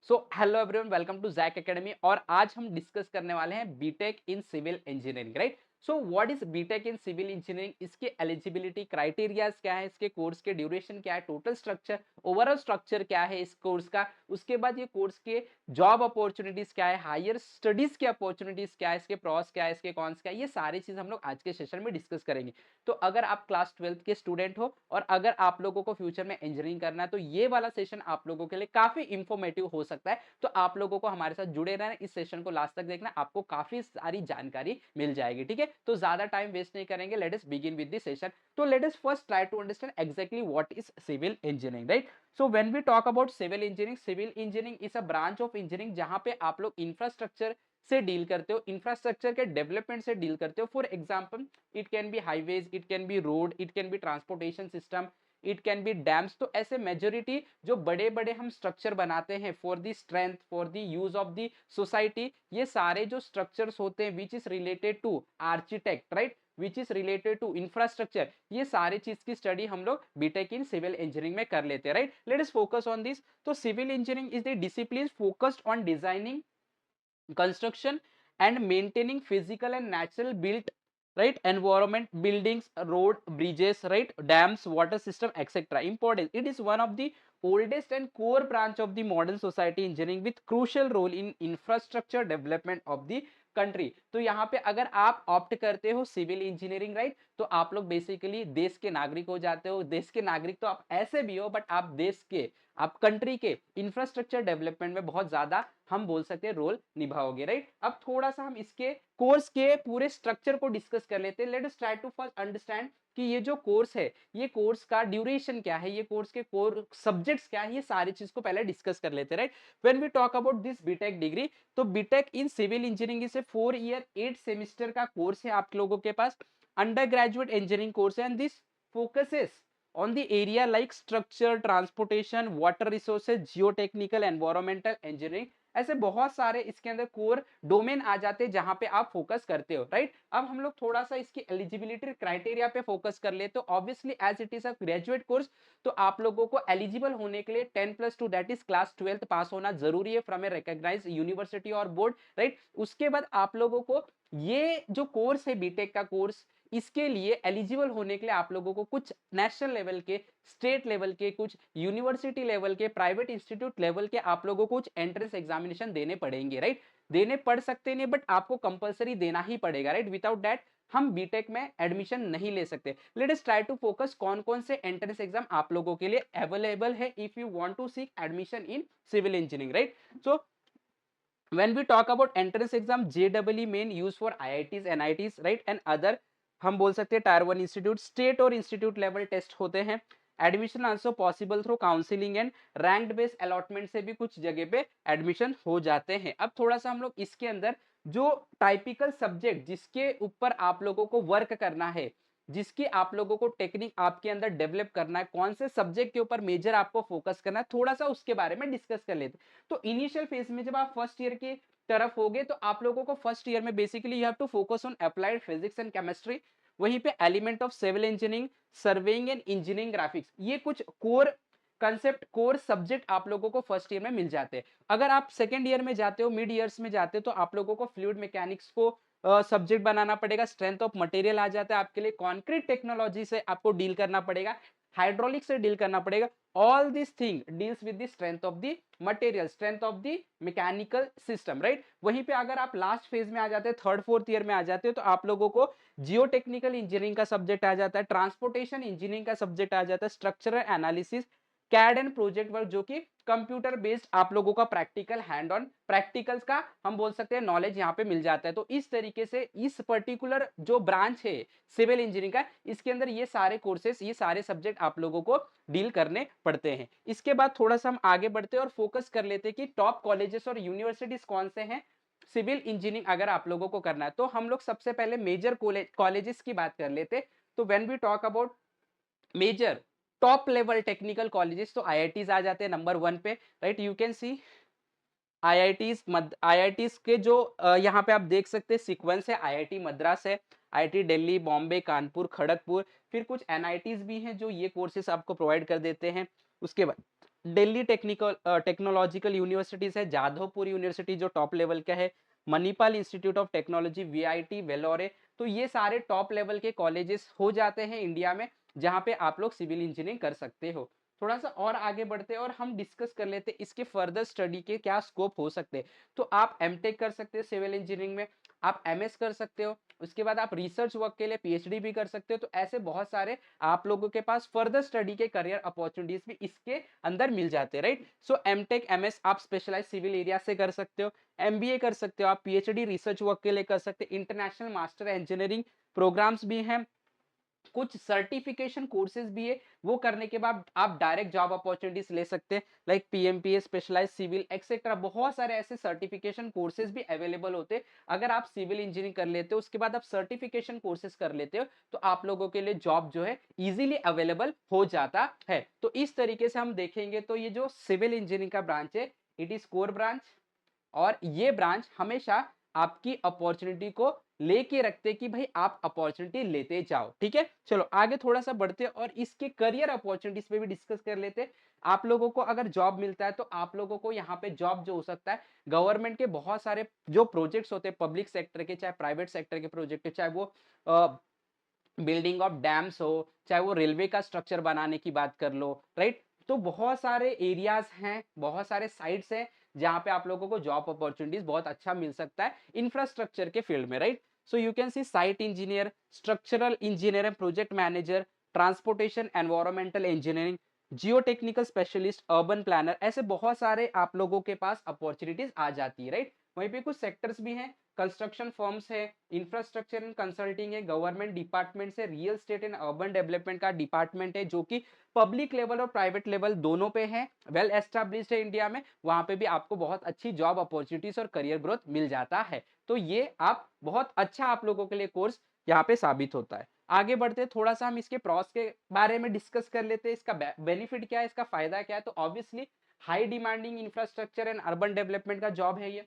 So hello everyone, welcome to Jack academy. और आज हम डिस्कस करने वाले हैं B Tech in civil engineering, right. So what is B Tech in civil engineering, इसके एलिजिबिलिटी क्राइटेरियाज क्या है, इसके कोर्स के ड्यूरेशन क्या है, टोटल स्ट्रक्चर, ओवरऑल स्ट्रक्चर क्या है इस कोर्स का। उसके बाद ये कोर्स के जॉब अपॉर्चुनिटीज क्या है, हायर स्टडीज की अपॉर्चुनिटीज क्या है, इसके प्रॉस क्या है, इसके कॉन्स क्या है, ये सारी चीज हम लोग आज के सेशन में डिस्कस करेंगे। तो अगर आप क्लास 12th के स्टूडेंट हो और अगर आप लोगों को फ्यूचर में इंजीनियरिंग करना है तो ये वाला सेशन आप लोगों के लिए काफी इंफॉर्मेटिव हो सकता है। तो आप लोगों को हमारे साथ जुड़े रहना, इस सेशन को लास्ट तक देखना, आपको काफी सारी जानकारी मिल जाएगी। ठीक है, तो ज्यादा टाइम वेस्ट नहीं करेंगे, let us begin with the session. तो let us first try to understand exactly what is civil engineering, right. So when we talk about civil engineering is a branch of engineering जहां पे आप लोग infrastructure से deal करते हो, infrastructure के development से डील करते हो। For example, it can be highways, it can be road, it can be transportation system, it can be dams. तो ऐसे मेजोरिटी जो बड़े बड़े हम स्ट्रक्चर बनाते हैं for the strength, for the use of the society, ये सारे जो स्ट्रक्चर्स होते हैं which is related to architect, right, which is related to infrastructure, ये सारे चीज की स्टडी हम लोग बीटेक इन सिविल इंजीनियरिंग में कर लेते हैं, right. Let us focus on this. तो civil engineering is the discipline focused on designing, construction and maintaining physical and natural built, right, environment, buildings, road, bridges, right, dams, water system, etc. Important, it is one of the oldest and core branch of the modern society engineering with crucial role in infrastructure development of the country. तो यहाँ पे अगर आप opt करते हो civil engineering, right, तो आप लोग बेसिकली देश के नागरिक हो जाते हो। देश के नागरिक तो आप ऐसे भी हो, बट आप देश के, आप कंट्री के इंफ्रास्ट्रक्चर डेवलपमेंट में बहुत ज्यादा हम बोल सकते हैं रोल निभाओगे, राइट। अब थोड़ा सा हम इसके कोर्स के पूरे स्ट्रक्चर को डिस्कस कर लेते हैं। Let us try to first understand कि ये जो कोर्स है, ये कोर्स का ड्यूरेशन क्या है, ये कोर्स के कोर सब्जेक्ट्स क्या है, ये सारी चीज को पहले डिस्कस कर लेते हैं, right. When we talk about this B Tech degree, तो बीटेक इन सिविल इंजीनियरिंग इसे 4 ईयर 8 सेमेस्टर का कोर्स है आप लोगों के पास। अंडर ग्रेजुएट इंजीनियरिंग कोर्स है and this focuses on the area like structure, transportation, water resources, geotechnical, environmental engineering। ऐसे बहुत सारे इसके अंदर कोर डोमेन आ जाते हैं जहां पे आप फोकस करते हो, राइट। अब हम लोग थोड़ा सा इसकी एलिजिबिलिटी क्राइटेरिया पे फोकस कर ले, तो obviously as it is a graduate course, तो आप लोगों को एलिजिबल होने के लिए 10+2 दैट इज क्लास 12th पास होना जरूरी है फ्रॉम ए रिकॉग्नाइज्ड यूनिवर्सिटी और बोर्ड, राइट। उसके बाद आप लोगों को ये जो कोर्स है बीटेक का कोर्स, इसके लिए एलिजिबल होने के लिए आप लोगों को कुछ नेशनल लेवल के, स्टेट लेवल के, कुछ यूनिवर्सिटी लेवल के, प्राइवेट इंस्टीट्यूट लेवल के आप लोगों को कुछ एंट्रेंस एग्जामिनेशन देने पड़ेंगे, राइट। देने पड़ सकते नहीं, बट आपको कंपलसरी देना ही पड़ेगा, राइट। विदाउट दैट हम बीटेक में एडमिशन नहीं ले सकते। Let us try to focus कौन कौन से एंट्रेंस एग्जाम आप लोगों के लिए अवेलेबल है if you want to seek admission in civil engineering, right. So when we talk about entrance exam, JEE main use for IITs, NITs, right, and other, हम बोल सकते हैं टायर 1 इंस्टीट्यूट, स्टेट और इंस्टीट्यूट लेवल टेस्ट होते हैं। Admission also possible through counselling and ranked based allotment से भी कुछ जगह पे एडमिशन हो जाते हैं। अब थोड़ा सा हम लोग इसके अंदर जो टाइपिकल सब्जेक्ट जिसके ऊपर आप लोगों को वर्क करना है, जिसकी आप लोगों को टेक्निक आपके अंदर डेवलप करना है, कौन से सब्जेक्ट के ऊपर मेजर आपको फोकस करना है, थोड़ा सा उसके बारे में डिस्कस कर लेते हैं। तो इनिशियल फेज में जब आप फर्स्ट ईयर की तरफ होगे, तो आप लोगों को फर्स्ट ईयर में basically you have to focus on applied physics and chemistry, वहीं पे element of civil engineering, surveying and engineering graphics, ये कुछ कोर कंसेप्ट, कोर सब्जेक्ट आप लोगों को फर्स्ट ईयर में मिल जाते हैं। अगर आप सेकेंड ईयर में जाते हो, मिड ईयर्स में जाते हो, तो आप लोगों को फ्लूइड मैकेनिक्स को सब्जेक्ट बनाना पड़ेगा, स्ट्रेंथ ऑफ मटेरियल आ जाता है आपके लिए, कॉन्क्रीट टेक्नोलॉजी से आपको डील करना पड़ेगा, हाइड्रोलिक से डील करना पड़ेगा। All this thing deals with the strength of the material, strength of the mechanical system, right. वहीं पे अगर आप लास्ट फेज में आ जाते हैं, थर्ड फोर्थ ईयर में आ जाते हो, तो आप लोगों को जियो टेक्निकल इंजीनियरिंग का सब्जेक्ट आ जाता है, ट्रांसपोर्टेशन इंजीनियरिंग का सब्जेक्ट आ जाता है, structural analysis, CAD and project work, जो कि कंप्यूटर बेस्ड आप लोगों का प्रैक्टिकल, हैंड ऑन प्रैक्टिकल्स का हम बोल सकते हैं नॉलेज यहाँ पे मिल जाता है। तो इस तरीके से इस पर्टिकुलर जो ब्रांच है सिविल इंजीनियरिंग का, इसके अंदर ये सारे कोर्सेस, ये सारे सब्जेक्ट आप लोगों को डील करने पड़ते हैं। इसके बाद थोड़ा सा हम आगे बढ़ते हैं और फोकस कर लेते हैं कि टॉप कॉलेजेस और यूनिवर्सिटीज कौन से हैं सिविल इंजीनियरिंग अगर आप लोगों को करना है। तो हम लोग सबसे पहले मेजर कॉलेजेस की बात कर लेते हैं। तो when we talk about major top level technical colleges, तो आईआईटीज आ जाते हैं नंबर 1 पे, right. You can see IITs के जो यहाँ पे आप देख सकते हैं सीक्वेंस है, आईआईटी मद्रास है, आईआईटी दिल्ली, बॉम्बे, कानपुर, खड़गपुर, फिर कुछ एनआईटीज भी हैं जो ये कोर्सेस आपको प्रोवाइड कर देते हैं। उसके बाद दिल्ली टेक्नोलॉजिकल यूनिवर्सिटीज है, जादवपुर यूनिवर्सिटी जो टॉप लेवल का है, Manipal institute of technology, VIT Vellore. तो ये सारे टॉप लेवल के कॉलेजेस हो जाते हैं इंडिया में, जहां पे आप लोग सिविल इंजीनियरिंग कर सकते हो। थोड़ा सा और आगे बढ़ते हैं और हम डिस्कस कर लेते हैं इसके फर्दर स्टडी के क्या स्कोप हो सकते हैं। तो आप एमटेक कर सकते हो सिविल इंजीनियरिंग में, आप एमएस कर सकते हो, उसके बाद आप रिसर्च वर्क के लिए पीएचडी भी कर सकते हो। तो ऐसे बहुत सारे आप लोगों के पास फर्दर स्टडी के करियर अपॉर्चुनिटीज भी इसके अंदर मिल जाते हैं, राइट। सो एमटेक एमएस आप स्पेशलाइज सिविल एरिया से कर सकते हो, एमबीए कर सकते हो, आप पीएचडी रिसर्च वर्क के लिए कर सकते हो, इंटरनेशनल मास्टर इंजीनियरिंग प्रोग्राम्स भी हैं, कुछ सर्टिफिकेशन कोर्सेज भी है, वो करने के बाद आप डायरेक्ट जॉब अपॉर्चुनिटीज ले सकते हैं, लाइक पीएमपीए, स्पेशलाइज सिविल एक्सेट्रा। बहुत सारे ऐसे सर्टिफिकेशन कोर्सेज भी अवेलेबल होते हैं। अगर आप सिविल इंजीनियरिंग कर लेते हो, उसके बाद आप सर्टिफिकेशन कोर्सेज कर लेते हो, तो आप लोगों के लिए जॉब जो है इजीली अवेलेबल हो जाता है। तो इस तरीके से हम देखेंगे तो ये जो सिविल इंजीनियरिंग का ब्रांच है, इट इज कोर ब्रांच, और ये ब्रांच हमेशा आपकी अपॉर्चुनिटी को लेके रखते कि भाई आप अपॉर्चुनिटी लेते जाओ, ठीक है। चलो आगे थोड़ा सा बढ़ते और इसके करियर अपॉर्चुनिटीज पे भी डिस्कस कर लेते। आप लोगों को अगर जॉब मिलता है तो आप लोगों को यहाँ पे जॉब जो हो सकता है, गवर्नमेंट के बहुत सारे जो प्रोजेक्ट्स होते हैं, पब्लिक सेक्टर के चाहे प्राइवेट सेक्टर के प्रोजेक्ट, चाहे वो बिल्डिंग ऑफ डैम्स हो, चाहे वो रेलवे का स्ट्रक्चर बनाने की बात कर लो, राइट। तो बहुत सारे एरियाज हैं, बहुत सारे साइट्स हैं जहां पे आप लोगों को जॉब अपॉर्चुनिटीज बहुत अच्छा मिल सकता है इंफ्रास्ट्रक्चर के फील्ड में, right. So you can see site engineer, structural engineer and project manager, transportation environmental engineering, geotechnical specialist, urban planner, ऐसे बहुत सारे आप लोगों के पास अपॉर्चुनिटीज आ जाती है, राइट। वहीं पे कुछ सेक्टर्स भी हैं, कंस्ट्रक्शन फर्म्स है, इंफ्रास्ट्रक्चर एंड कंसल्टिंग है, गवर्नमेंट डिपार्टमेंट से, real estate and urban development का डिपार्टमेंट है जो कि पब्लिक लेवल और प्राइवेट लेवल दोनों पे है, वेल एस्टेब्लिश्ड है इंडिया में। वहां पे भी आपको बहुत अच्छी जॉब अपॉर्चुनिटीज और करियर ग्रोथ मिल जाता है। तो ये आप बहुत अच्छा आप लोगों के लिए कोर्स यहाँ पे साबित होता है। आगे बढ़ते थोड़ा सा हम इसके प्रॉस के बारे में डिस्कस कर लेते हैं, इसका बेनिफिट क्या है, इसका फायदा क्या है। तो obviously high demanding infrastructure and urban development का जॉब है ये,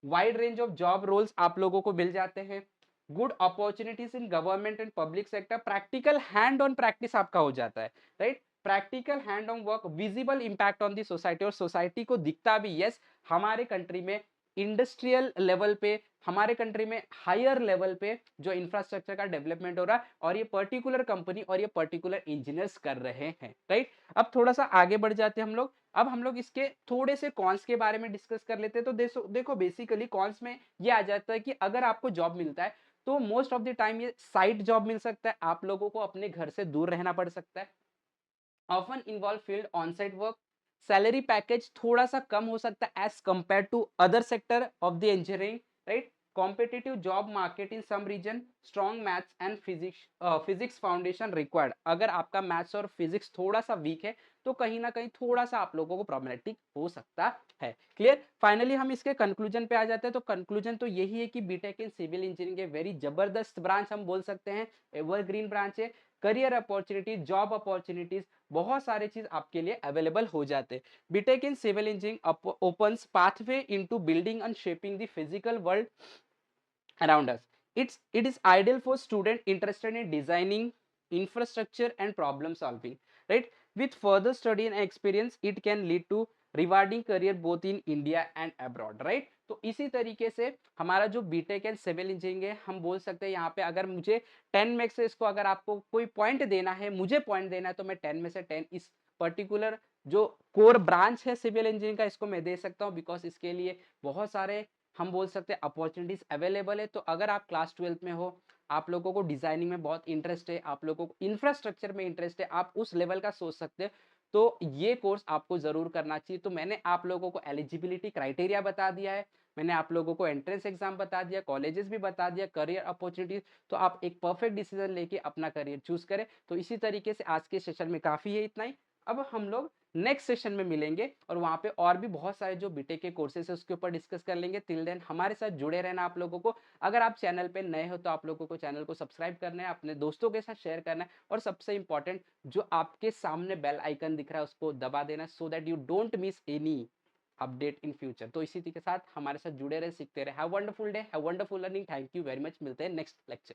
wide range of job roles आप लोगों को मिल जाते हैं, good opportunities in government and public sector, practical hand on practice आपका हो जाता है, right. Practical hand on work, visible impact on the society, और सोसाइटी को दिखता भी, यस हमारे कंट्री में इंडस्ट्रियल लेवल पे, हमारे कंट्री में हायर लेवल पे जो इंफ्रास्ट्रक्चर का डेवलपमेंट हो रहा है, और ये पर्टिकुलर कंपनी और ये पर्टिकुलर इंजीनियर्स कर रहे हैं, राइट। अब थोड़ा सा आगे बढ़ जाते हैं हम लोग। अब हम लोग इसके थोड़े से कॉन्स के बारे में डिस्कस कर लेते हैं। तो देखो बेसिकली कॉन्स में ये आ जाता है कि अगर आपको जॉब मिलता है तो मोस्ट ऑफ द टाइम ये साइट जॉब मिल सकता है, आप लोगों को अपने घर से दूर रहना पड़ सकता है, often involve field on site work, salary package थोड़ा सा कम हो सकता है as compare to other sector of the engineering, right. Competitive job market in some region, strong maths and physics foundation required. अगर आपका मैथ्स और फिजिक्स थोड़ा सा वीक है तो कहीं ना कहीं थोड़ा सा आप लोगों को प्रॉब्लमेटिक हो सकता है। क्लियर। फाइनली हम इसके कंक्लूजन पे आ जाते हैं। तो कंक्लूजन तो यही है कि B Tech in civil engineering a very जबरदस्त ब्रांच हम बोल सकते हैं, एवरग्रीन ब्रांच है। करियर अपॉर्चुनिटीज, जॉब अपॉर्चुनिटीज, बहुत सारे चीज आपके लिए अवेलेबल हो जाते हैं। B Tech in civil engineering opens pathway into building and shaping the physical world around us. It is ideal for student interested in designing infrastructure and problem solving, right. With further study and experience it can lead to rewarding career both in India and abroad, right. तो इसी तरीके से हमारा जो BTech and civil engineering है, हम बोल सकते हैं यहाँ पे अगर मुझे 10 में से इसको अगर आपको कोई पॉइंट देना है, मुझे पॉइंट देना है, तो मैं 10 में से 10 इस पर्टिकुलर जो कोर ब्रांच है सिविल इंजीनियरिंग का इसको मैं दे सकता हूँ, बिकॉज इसके लिए बहुत सारे हम बोल सकते हैं अपॉर्चुनिटीज अवेलेबल है। तो अगर आप क्लास 12th में हो, आप लोगों को डिजाइनिंग में बहुत इंटरेस्ट है, आप लोगों को इंफ्रास्ट्रक्चर में इंटरेस्ट है, आप उस लेवल का सोच सकते हैं, तो ये कोर्स आपको जरूर करना चाहिए। तो मैंने आप लोगों को एलिजिबिलिटी क्राइटेरिया बता दिया है, मैंने आप लोगों को एंट्रेंस एग्जाम बता दिया, कॉलेजेस भी बता दिया, करियर अपॉर्चुनिटीज। तो आप एक परफेक्ट डिसीजन लेके अपना करियर चूज करें। तो इसी तरीके से आज के सेशन में काफी है, इतना ही। अब हम लोग नेक्स्ट सेशन में मिलेंगे और वहां पे और भी बहुत सारे जो बीटेक के कोर्सेज है उसके ऊपर डिस्कस कर लेंगे। टिल देन हमारे साथ जुड़े रहना आप लोगों को। अगर आप चैनल पे नए हो तो आप लोगों को चैनल को सब्सक्राइब करना है, अपने दोस्तों के साथ शेयर करना है, और सबसे इंपॉर्टेंट जो आपके सामने बेल आइकन दिख रहा है उसको दबा देना, so that you don't miss any update in future. तो इसी के साथ हमारे साथ जुड़े रहे, सीखते रहे। Have wonderful day, have wonderful learning. Thank you very much. मिलते हैं नेक्स्ट लेक्चर।